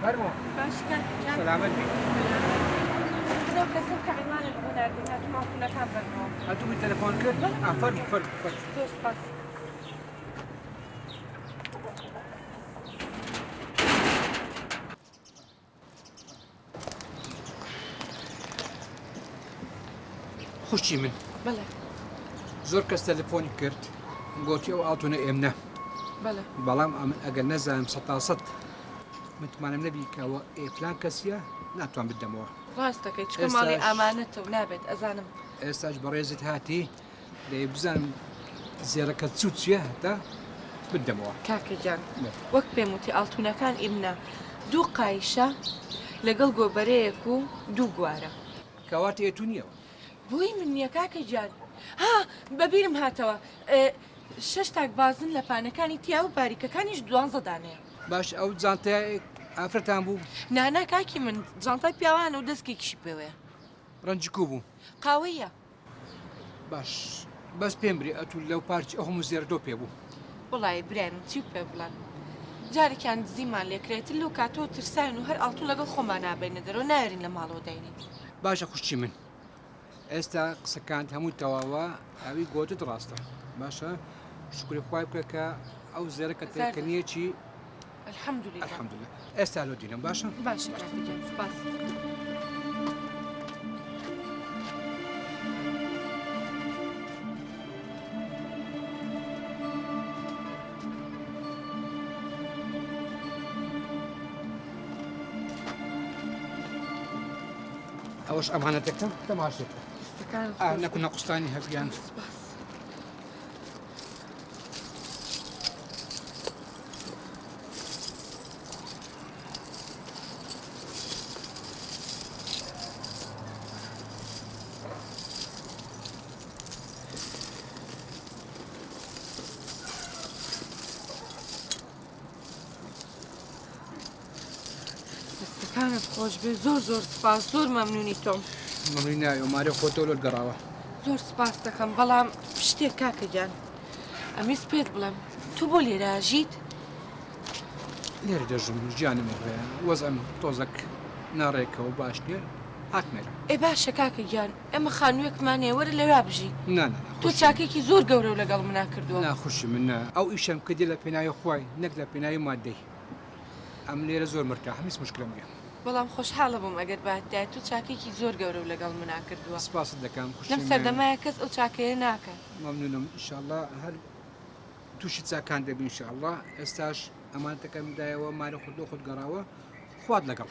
فرموا باشكال جان سلامت بي لو كسبت عنوان الغنى قلنا تمام لك عن برنامج هاتوا لي تليفون كده فرموا زور سباس خوشی من بله زۆر کەس تەلەفۆنی کرد گوتی ئەو ئاڵتونە ئێمنە بله بەڵام ئەمن ئەگەر نەزانم سەد متمانم نەبی کەەوە ئێفلان کەسیە ناتوان بدەمەوە ڕاستەکەی چکە ماڵی ئامانەتە و نابێت ئەزانم ئێستاش بەڕێزت هاتی دەی بزانم زێرەکە چیە هەتا بدەمەوە کاکە جان وەک پێم وتی ئاڵتونەکان ئیمنا دوو قایشە لەگەڵ گۆبەرەیەک و دوو گوارە کەواتە ئێتو نییەوە بۆی من نییە کاکە جان ها بەبیرم هاتەوە شەش تاک بازن لە پانەکانی تیا و باریکەکانیش 12 دانەیە باش ئەو جانتای ئافرەتان بوو نانا کاکی من جانتای پیاوانە و دەستکێکیشی پێوەیە ڕەنجکوو بوو قاوەیە باش بەس پێم بری ئەتو لەو پارچی ئەو هەموو زێردۆ پێ بوو وڵی برایان چی پێ بڵان جارێکیان دزیمان لێکرێت لەو کاتۆ ترساین و هەر ئاڵتون لەگەڵ خۆمان نابێنە دەرەوە نایرین لە ماڵەوە داینین باشە خوشتی من ئێستا قسەکان هەمووی تەواوە ئەوی گۆتت ڕاستە باشە شکری خوای بکە کە ئەو زێرەکە تێکەنیەکی الحەمدولله الحەمدولله ئێستا لۆ دینم باشە باشە کاکە جان سپاس ئەوەش ئەمانەتەکە تەماشێت نەکو نەقوستانی هەبیان دەستەکانت خۆش بێ زۆر سپاس زۆر مەمنونی تۆم مەمنوی ناوی مارێ خۆتۆ لۆت گەڕاوە زۆر سپاس دەکەم بەڵام شتێک کاکە گیان ئەمیس پێت بڵێم تو بۆ لێراژیت لێرە دەژم ژیانم هەیە وەزم تۆزەک ناڕێکەوە باش نیە هاتمێرە ئێ باشە کاکە گیان ئەمە خانوویەکمانێ وەرە لەوا بژی نانە تۆ چاکێکی زۆر گەورە و لەگەڵ منا کردووە ناخوشی من ئەو ئیشەم کردی لە پێناوی خوای نەک لە پێناوی مادەی ئەم لێرە زۆر مرتاح هیچ مشکلم نیە بەڵام خۆشحاڵە بووم ئەگەر باتدای تو چاکێکی زۆر گەورە و لەگەڵ منا کردووە سپاست دەکەم لەم سەردەمایە کەس ئەو چاکەیە ناکات مەمنونم ئینشاءالله هەر تووشی چاکان دەبی ئینشاءالله ئێستاش ئەمانەتەکەم دایەوە مارە خودۆ خودگەڕاوە خوات لەگەڵ